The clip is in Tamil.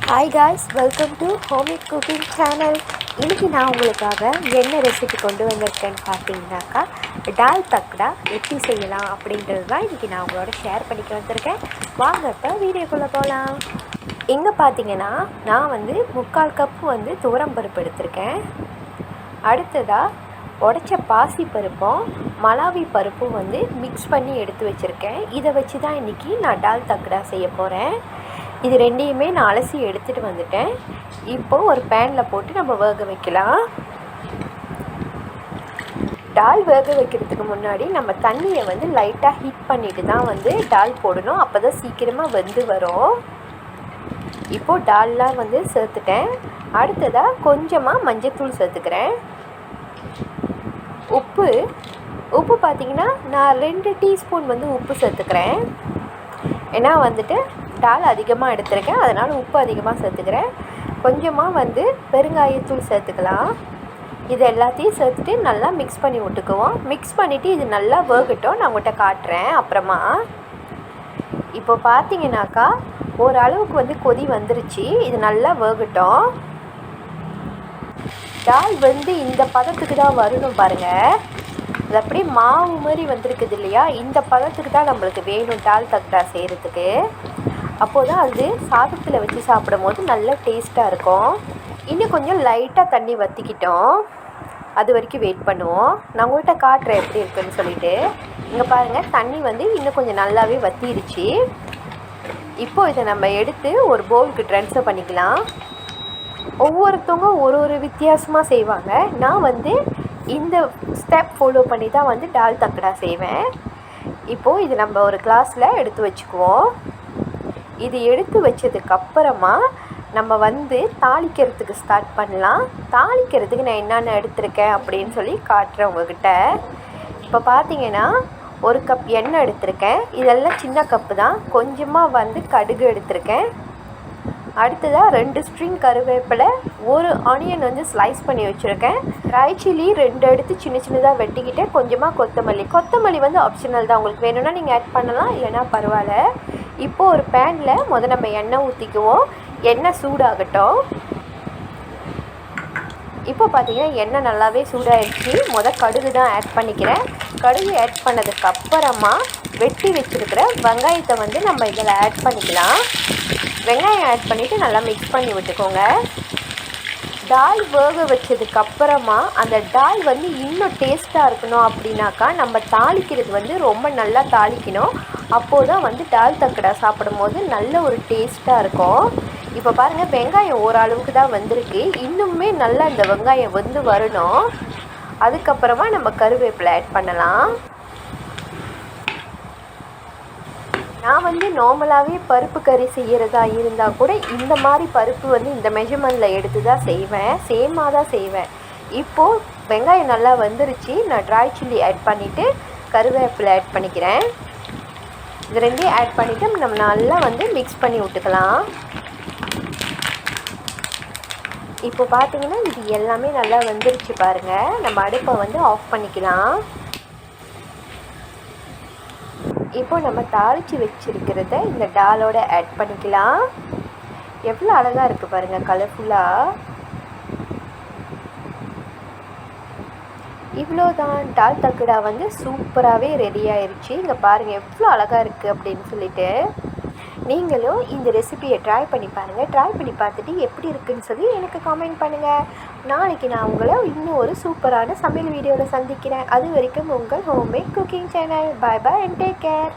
Hi guys, welcome to homemade cooking channel. இன்னைக்கு நான் உங்களுக்காக என்ன ரெசிபி கொண்டு வந்திருக்கேன்னு பார்த்தீங்கன்னாக்கா டால் தக்டா எப்படி செய்யலாம் அப்படின்றது தான் இன்றைக்கி நான் உங்களோட ஷேர் பண்ணிக்க வந்திருக்கேன். வாங்க இப்போ வீடியோக்குள்ளே போகலாம். இங்கே பார்த்தீங்கன்னா நான் 3/4 கப்பு துவரம்பருப்பு எடுத்திருக்கேன். அடுத்ததாக உடைச்ச பாசி பருப்பும் மலாவி பருப்பும் மிக்ஸ் பண்ணி எடுத்து வச்சுருக்கேன். இதை வச்சு தான் இன்றைக்கி நான் டால் தக்டா செய்ய போகிறேன். இது ரெண்டையுமே நான் அலசி எடுத்துகிட்டு வந்துட்டேன். இப்போது ஒரு பேனில் போட்டு நம்ம வேக வைக்கலாம். டால் வேக வைக்கிறதுக்கு முன்னாடி நம்ம தண்ணியை லைட்டாக ஹீட் பண்ணிவிட்டு தான் டால் போடணும். அப்போ தான் சீக்கிரமாக வெந்து வரும். இப்போது டால்லாம் சேர்த்துட்டேன். அடுத்ததாக கொஞ்சமாக மஞ்சத்தூள் சேர்த்துக்கிறேன். உப்பு பார்த்திங்கன்னா நான் 2 டீஸ்பூன் உப்பு சேர்த்துக்கிறேன். ஏன்னா டால் அதிகமாக எடுத்துருக்கேன், அதனால் உப்பு அதிகமாக சேர்த்துக்கிறேன். கொஞ்சமாக பெருங்காயத்தூள் சேர்த்துக்கலாம். இது எல்லாத்தையும் சேர்த்துட்டு நல்லா மிக்ஸ் பண்ணி விட்டுக்குவோம். மிக்ஸ் பண்ணிவிட்டு இது நல்லா வேகட்டும். நான் உங்கள்கிட்ட காட்டுறேன் அப்புறமா. இப்போ பார்த்தீங்கன்னாக்கா ஓரளவுக்கு கொதி வந்துருச்சு. இது நல்லா வேகட்டும். டால் இந்த பதத்துக்கு தான் வரணும் பாருங்கள். அது அப்படியே மாவு மாதிரி வந்திருக்குது இல்லையா, இந்த பதத்துக்கு தான் நம்மளுக்கு வேணும் டால் தக்டா செய்கிறதுக்கு. அப்போது தான் அது சாதத்தில் வச்சு சாப்பிடும் போது நல்ல டேஸ்ட்டாக இருக்கும். இன்னும் கொஞ்சம் லைட்டாக தண்ணி வற்றிக்கிட்டோம். அது வரைக்கும் வெயிட் பண்ணுவோம். நான் உங்கள்கிட்ட காட்டுறேன் எப்படி இருக்குன்னு சொல்லிவிட்டு. இங்கே பாருங்கள், தண்ணி இன்னும் கொஞ்சம் நல்லாவே வற்றிருச்சு. இப்போது இதை நம்ம எடுத்து ஒரு பவுலுக்கு ட்ரான்ஸ்ஃபர் பண்ணிக்கலாம். ஒவ்வொருத்தவங்க ஒரு வித்தியாசமாக செய்வாங்க. நான் இந்த ஸ்டெப் ஃபாலோ பண்ணி தான் டால் தக்டா செய்வேன். இப்போது இது நம்ம ஒரு கிளாஸில் எடுத்து வச்சுக்குவோம். இது எடுத்து வச்சதுக்கப்புறமா நம்ம தாளிக்கிறதுக்கு ஸ்டார்ட் பண்ணலாம். தாளிக்கிறதுக்கு நான் என்னென்ன எடுத்திருக்கேன் அப்படின்னு சொல்லி காட்டுறேன் உங்ககிட்ட. இப்போ பார்த்தீங்கன்னா 1 கப் எண்ணெய் எடுத்திருக்கேன். இதெல்லாம் சின்ன கப்பு தான். கொஞ்சமாக கடுகு எடுத்திருக்கேன். அடுத்ததாக 2 ஸ்ட்ரிங் கருவேப்பிலை, 1 ஆனியன் ஸ்லைஸ் பண்ணி வச்சுருக்கேன். ட்ரை சில்லி 2 எடுத்து சின்ன சின்னதாக வெட்டிக்கிட்டேன். கொஞ்சமாக கொத்தமல்லி ஆப்ஷனல் தான். உங்களுக்கு வேணும்னா நீங்கள் ஆட் பண்ணலாம், இல்லைனா பரவாயில்ல. இப்போது ஒரு பேனில் நம்ம எண்ணெய் ஊற்றிக்குவோம். எண்ணெய் சூடாகட்டும். இப்போ பார்த்தீங்கன்னா எண்ணெய் நல்லாவே சூடாகிடுச்சு. கடுகு தான் ஆட் பண்ணிக்கிறேன். கடுகு ஆட் பண்ணதுக்கப்புறமா வெட்டி வச்சுருக்கிற வெங்காயத்தை நம்ம இதில் ஆட் பண்ணிக்கலாம். வெங்காயம் ஆட் பண்ணிவிட்டு நல்லா மிக்ஸ் பண்ணி விட்டுக்கோங்க. டால் வேக வச்சதுக்கப்புறமா அந்த டால் இன்னும் டேஸ்ட்டாக இருக்கணும் அப்படின்னாக்கா நம்ம தாளிக்கிறது ரொம்ப நல்லா தாளிக்கணும். அப்போது தான் டால் தக்டா சாப்பிடும் போது நல்ல ஒரு டேஸ்ட்டாக இருக்கும். இப்போ பாருங்கள், வெங்காயம் ஓரளவுக்கு தான் வந்திருக்கு. இன்னுமே நல்லா இந்த வெங்காயம் வரணும். அதுக்கப்புறமா நம்ம கருவேப்பிலை ஆட் பண்ணலாம். நான் நார்மலாகவே பருப்பு கறி செய்கிறதா இருந்தால் கூட இந்த மாதிரி பருப்பு இந்த மெஷர்மெண்ட்டில் எடுத்து தான் செய்வேன். சேமாக தான் செய்வேன். இப்போது வெங்காயம் நல்லா வந்துருச்சு. நான் ட்ரை சில்லி ஆட் பண்ணிவிட்டு கருவேப்பிலை ஆட் பண்ணிக்கிறேன். இது ரெண்டையும் ஆட் பண்ணிவிட்டு நம்ம நல்லா மிக்ஸ் பண்ணி விட்டுக்கலாம். இப்போ பார்த்தீங்கன்னா இது எல்லாமே நல்லா வந்துருச்சு பாருங்கள். நம்ம அடுப்பை ஆஃப் பண்ணிக்கலாம். இப்போ நம்ம தாளித்து வச்சுருக்கிறத இந்த டாலோட ஆட் பண்ணிக்கலாம். எவ்வளோ அழகாக இருக்குது பாருங்கள், கலர்ஃபுல்லாக. இவ்வளோ தான் டால் தக்டா சூப்பராகவே ரெடி ஆயிடுச்சு. இங்கே பாருங்கள் எவ்வளோ அழகாக இருக்குது அப்படின்னு சொல்லிட்டு. நீங்களும் இந்த ரெசிபியை ட்ரை பண்ணி பாருங்கள். ட்ரை பண்ணி பார்த்துட்டு எப்படி இருக்குதுன்னு சொல்லி எனக்கு காமெண்ட் பண்ணுங்கள். நாளைக்கு நான் உங்களை இன்னும் ஒரு சூப்பரான சமையல் வீடியோவில் சந்திக்கிறேன். அது வரைக்கும் உங்கள் homemade cooking channel. Bye bye and take care.